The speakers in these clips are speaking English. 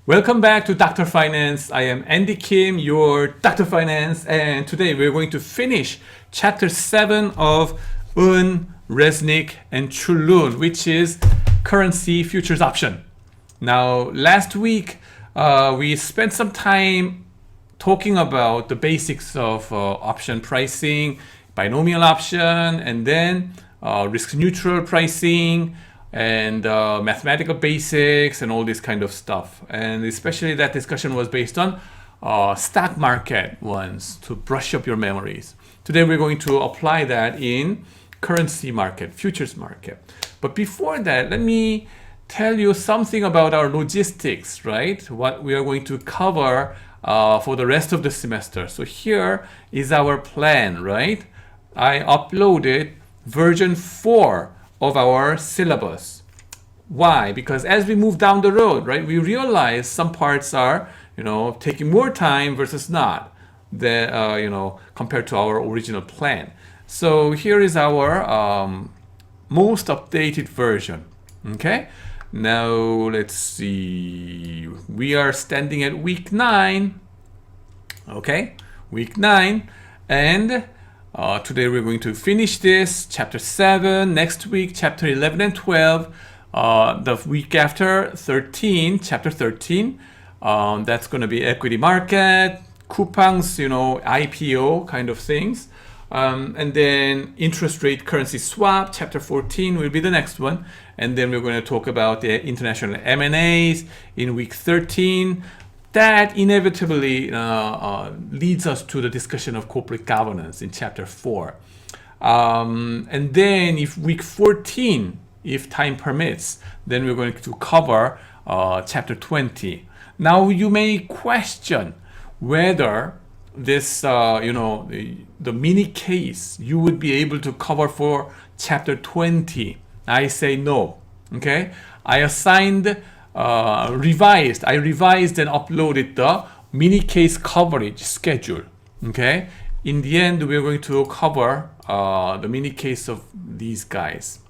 Welcome back to Dr. Finance. I am Andy Kim, your Dr. Finance, and today we're going to finish chapter 7 of Un, Resnick, and Chulun, which is currency futures option. Now, last week we spent some time talking about the basics of option pricing, binomial option, and then risk neutral pricing, and mathematical basics and all this kind of stuff. And especially that discussion was based on stock market ones to brush up your memories. Today we're going to apply that in currency market, futures market. But before that, let me tell you something about our logistics, right? What we are going to cover for the rest of the semester. So here is our plan, right? I uploaded version 4 of our syllabus. Why? Because as we move down the road, right, we realize some parts are, taking more time versus not, compared to our original plan. So here is our most updated version. Okay. Now let's see. We are standing at week 9. Okay, week 9, and today we're going to finish this chapter 7. Next week, chapter 11 and 12. The week after, 13, chapter 13. That's going to be equity market, coupons, IPO kind of things. And then interest rate currency swap, chapter 14 will be the next one. And then we're going to talk about the international M&As in week 13. That inevitably leads us to the discussion of corporate governance in chapter 4. And then if week 14, if time permits, then we're going to cover chapter 20. Now you may question whether this, the mini case you would be able to cover for chapter 20. I say no. Okay, I revised and uploaded the mini case coverage schedule. Okay, in the end we're going to cover the mini case of these guys.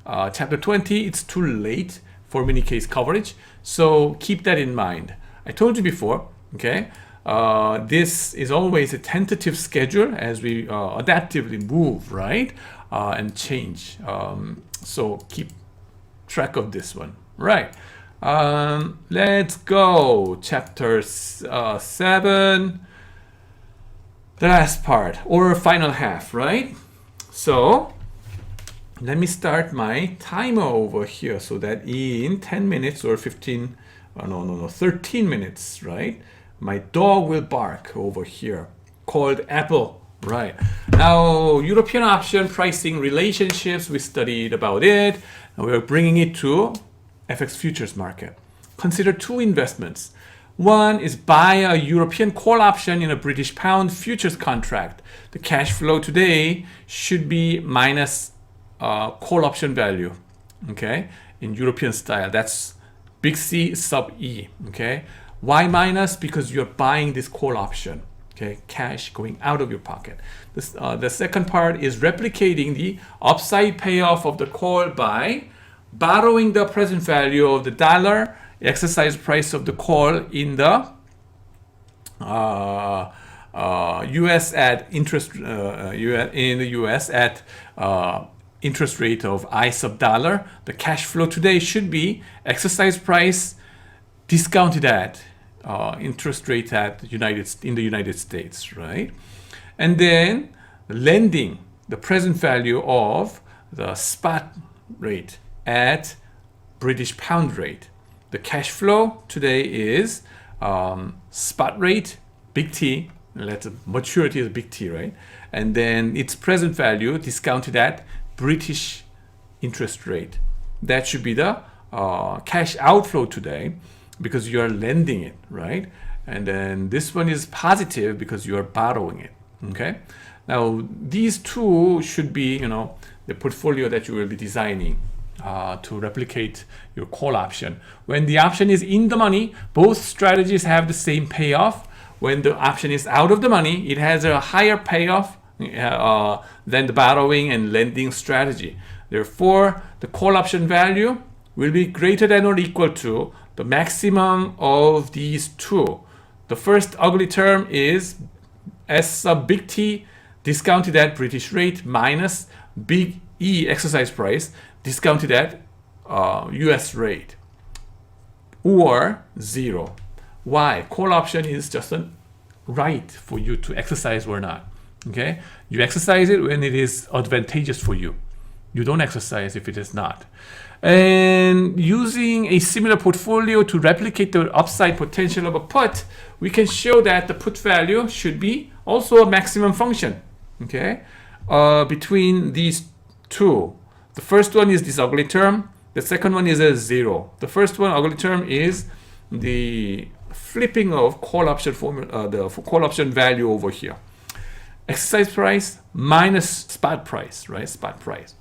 Chapter 20, it's too late for mini case coverage, so keep that in mind. I told you before, okay, this is always a tentative schedule as we adaptively move, right, and change. So keep track of this one, right? Let's go. Chapter 7, the last part or final half, right? So let me start my timer over here so that in 10 minutes or 13 minutes, right? My dog will bark over here, called Apple, right? Now, European option pricing relationships, we studied about it. And we're bringing it to FX futures market. Consider two investments. One is buy a European call option in a British pound futures contract. The cash flow today should be minus call option value, okay, in European style. That's big C sub E, okay. Why minus? Because you're buying this call option, okay, cash going out of your pocket. This, the second part is replicating the upside payoff of the call by borrowing the present value of the dollar exercise price of the call in the US at interest in the US at interest rate of I sub dollar. The cash flow today should be exercise price discounted at interest rate at in the United States, right? And then lending the present value of the spot rate at British pound rate. The cash flow today is spot rate, big T, let's maturity is big T, right? And then its present value discounted at British interest rate. That should be the cash outflow today because you are lending it, right? And then this one is positive because you are borrowing it, okay? Now, these two should be, the portfolio that you will be designing to replicate your call option. When the option is in the money, both strategies have the same payoff. When the option is out of the money, it has a higher payoff than the borrowing and lending strategy. Therefore, the call option value will be greater than or equal to the maximum of these two. The first ugly term is S sub big T discounted at British rate minus big E exercise price discounted at US rate, or 0. Why? Call option is just a right for you to exercise or not. Okay, you exercise it when it is advantageous for you. You don't exercise if it is not. And using a similar portfolio to replicate the upside potential of a put, we can show that the put value should be also a maximum function. Okay, between these two. The first one is this ugly term. The second one is a 0. The first one, ugly term, is the flipping of call option formula, the call option value over here. Exercise price minus spot price, right? Spot price.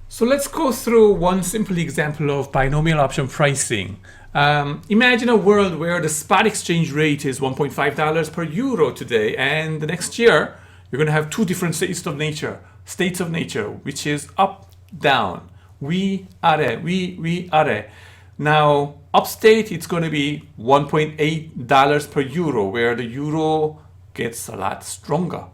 So let's go through one simple example of binomial option pricing. Imagine a world where the spot exchange rate is $1.5 per euro today, and the next year you're going to have two different states of nature, which is up, down, 위, 아래. Now, upstate, it's going to be $1.8 per euro, where the euro gets a lot stronger.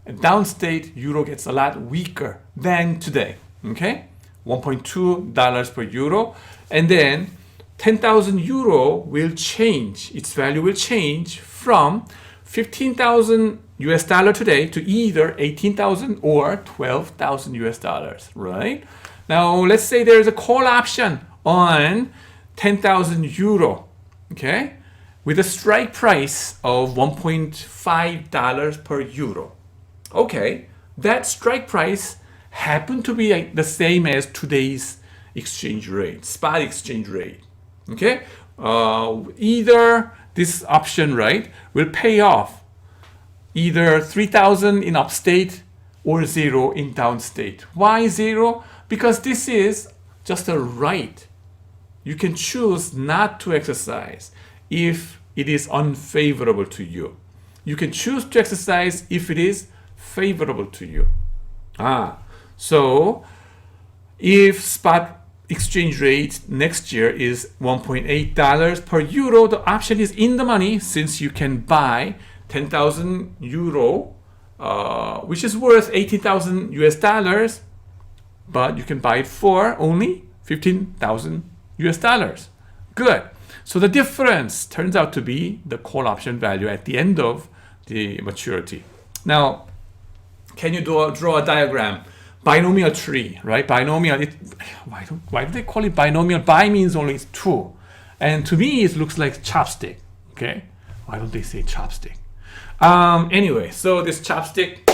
And downstate, euro gets a lot weaker than today. Okay, $1.2 per euro, and then 10,000 euro will change. Its value will change from 15,000 US dollar today to either 18,000 or 12,000 US dollars, right? Now, let's say there's a call option on 10,000 euro, okay, with a strike price of $1.5 per euro. Okay, that strike price happened to be the same as today's exchange rate, spot exchange rate. Okay, either this option, right, will pay off either 3,000 in upstate or 0 in downstate. Why 0? Because this is just a right. You can choose not to exercise if it is unfavorable to you. You can choose to exercise if it is favorable to you. So if spot exchange rate next year is $1.8 per euro, the option is in the money, since you can buy 10,000 euro, which is worth 18,000 US dollars, but you can buy it for only 15,000 US dollars. Good. So the difference turns out to be the call option value at the end of the maturity. Now, can you draw a diagram? Binomial tree, right? Binomial, why do they call it binomial? Bi means only 2. And to me, it looks like chopstick, okay? Why don't they say chopstick? Anyway, so this chopstick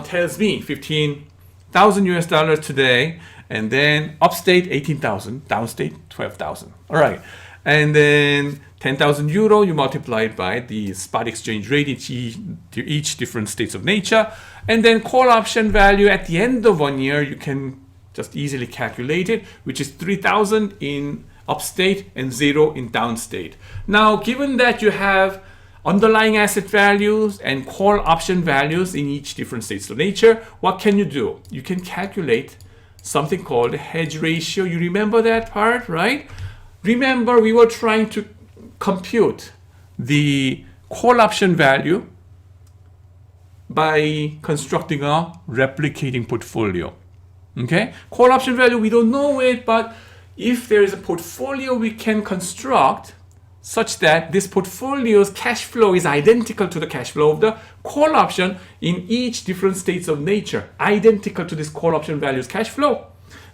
tells me 15,000 US dollars today, and then upstate 18,000, downstate 12,000. All right, and then 10,000 euro, you multiply it by the spot exchange rate in each different states of nature, and then call option value at the end of 1 year, you can just easily calculate it, which is 3,000 in upstate and 0 in downstate. Now, given that you have underlying asset values and call option values in each different states of nature, what can you do? You can calculate something called the hedge ratio. You remember that part, right? Remember, we were trying to compute the call option value by constructing a replicating portfolio. Okay? Call option value, we don't know it, but if there is a portfolio we can construct such that this portfolio's cash flow is identical to the cash flow of the call option in each different states of nature, identical to this call option value's cash flow,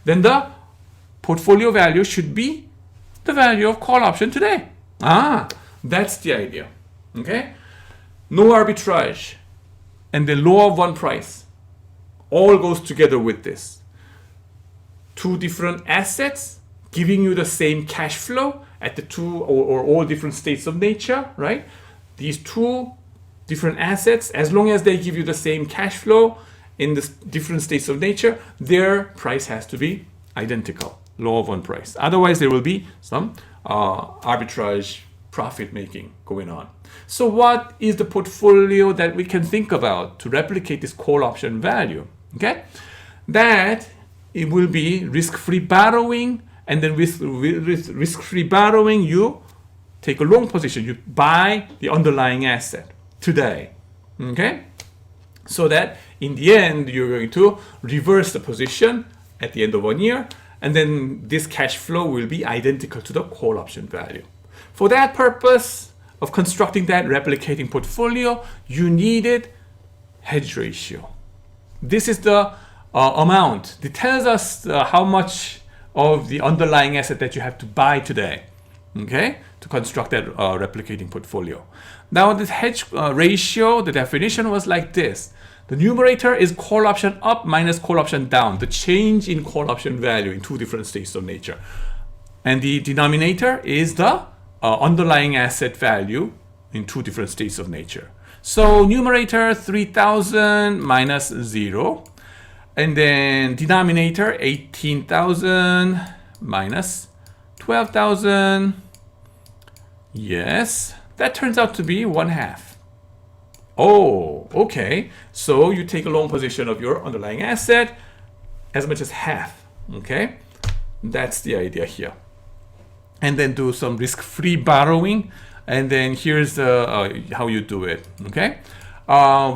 then the portfolio value should be the value of call option today. That's the idea. Okay? No arbitrage and the law of one price all goes together with this. Two different assets giving you the same cash flow at the two or all different states of nature, right? These two different assets, as long as they give you the same cash flow in the different states of nature, their price has to be identical. Law of one price. Otherwise, there will be some arbitrage profit making going on. So what is the portfolio that we can think about to replicate this call option value? Okay, that it will be risk-free borrowing and then with risk-free borrowing, you take a long position. You buy the underlying asset today, okay? So that in the end, you're going to reverse the position at the end of 1 year, and then this cash flow will be identical to the call option value. For that purpose of constructing that replicating portfolio, you needed hedge ratio. This is the amount. It tells us how much of the underlying asset that you have to buy today, okay, to construct that replicating portfolio. Now, this hedge ratio, the definition was like this. The numerator is call option up minus call option down, the change in call option value in two different states of nature. And the denominator is the underlying asset value in two different states of nature. So numerator 3,000 minus 0. And then denominator 18,000 minus 12,000. Yes, that turns out to be 1/2. Oh, okay. So you take a long position of your underlying asset as much as half. Okay, that's the idea here. And then do some risk-free borrowing. And then here's how you do it. Okay,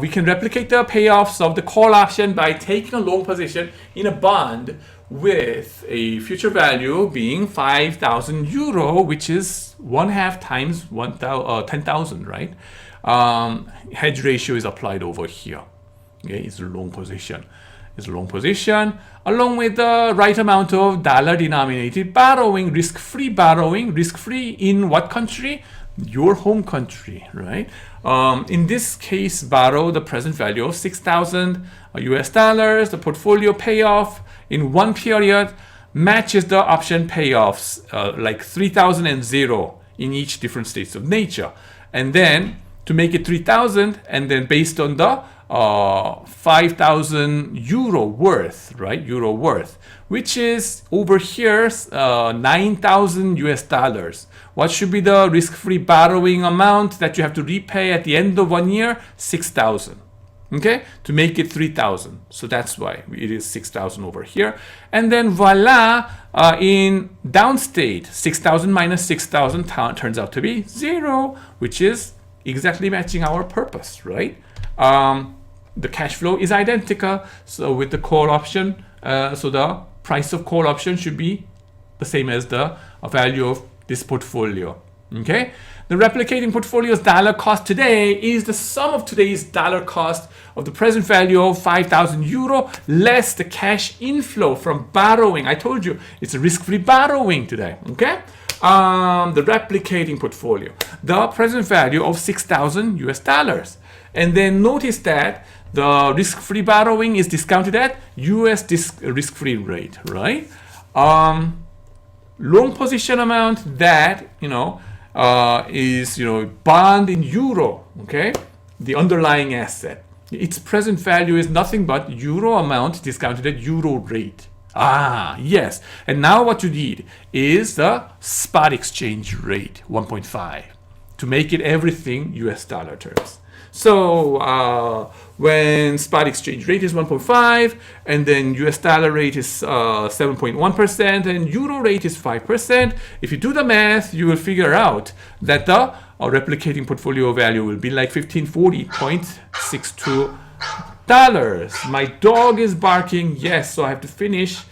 we can replicate the payoffs of the call option by taking a long position in a bond with a future value being 5,000 euro, which is 1/2 times 10,000, right? Hedge ratio is applied over here. Okay, it's a long position. It's a long position along with the right amount of dollar denominated borrowing, risk-free borrowing. Risk-free in what country? Your home country, right? In this case, borrow the present value of 6,000 US dollars. The portfolio payoff in one period matches the option payoffs, like 3,000 and 0 in each different states of nature. And then to make it 3,000, and then based on the 5,000 euro worth, right? Euro worth, which is over here 9,000 US dollars. What should be the risk-free borrowing amount that you have to repay at the end of 1 year? 6,000. Okay, to make it 3,000. So that's why it is 6,000 over here. And then voila, in downstate, 6,000 minus 6,000 turns out to be 0, which is exactly matching our purpose, right? The cash flow is identical. So with the call option, so the price of call option should be the same as the value of this portfolio. Okay, the replicating portfolio's dollar cost today is the sum of today's dollar cost of the present value of 5,000 euro less the cash inflow from borrowing. I told you it's a risk-free borrowing today. Okay, the replicating portfolio, the present value of 6,000 US dollars, and then notice that the risk-free borrowing is discounted at US risk-free rate, right? Long position amount that is bond in euro. Okay, the underlying asset, its present value is nothing but euro amount discounted at euro rate. Ah, yes. And now what you need is the spot exchange rate 1.5 to make it everything US dollar terms. So when spot exchange rate is 1.5, and then US dollar rate is 7.1%, and euro rate is 5%, if you do the math, you will figure out that the replicating portfolio value will be like $1,540.62. My dog is barking. Yes, so I have to finish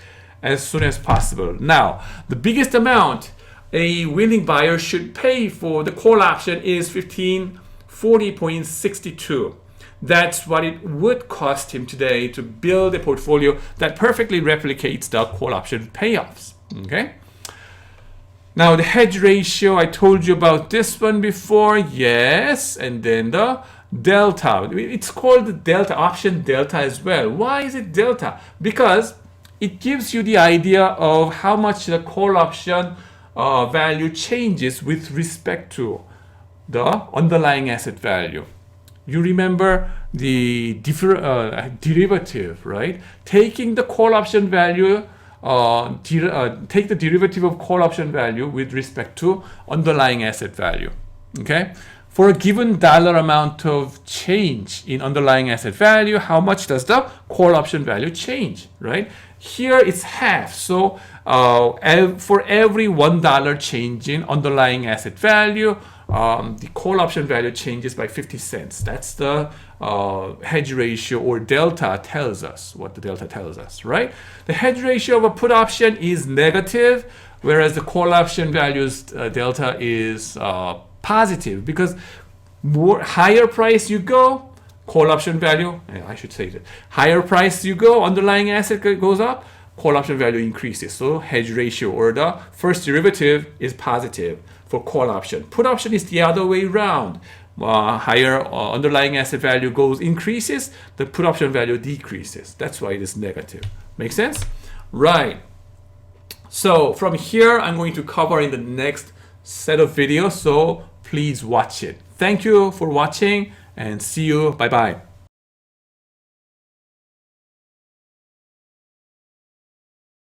as soon as possible. Now, the biggest amount a willing buyer should pay for the call option is $1,540.62. That's what it would cost him today to build a portfolio that perfectly replicates the call option payoffs. Okay. Now the hedge ratio, I told you about this one before. Yes, and then the delta. It's called the delta, option delta as well. Why is it delta? Because it gives you the idea of how much the call option value changes with respect to the underlying asset value. You remember the derivative, right? Taking the call option value, take the derivative of call option value with respect to underlying asset value. Okay? For a given dollar amount of change in underlying asset value, how much does the call option value change, right? Here it's half. So for every $1 change in underlying asset value, the call option value changes by 50 cents. That's the hedge ratio, or delta tells us what the delta tells us, right? The hedge ratio of a put option is negative, whereas the call option value's delta is positive, because higher price you go, call option value, I should say that, higher price you go, underlying asset goes up, call option value increases. So hedge ratio, or the first derivative, is positive for call option. Put option is the other way around. Higher underlying asset value increases, the put option value decreases. That's why it is negative. Make sense? Right. So from here, I'm going to cover in the next set of videos. So please watch it. Thank you for watching, and see you. Bye bye.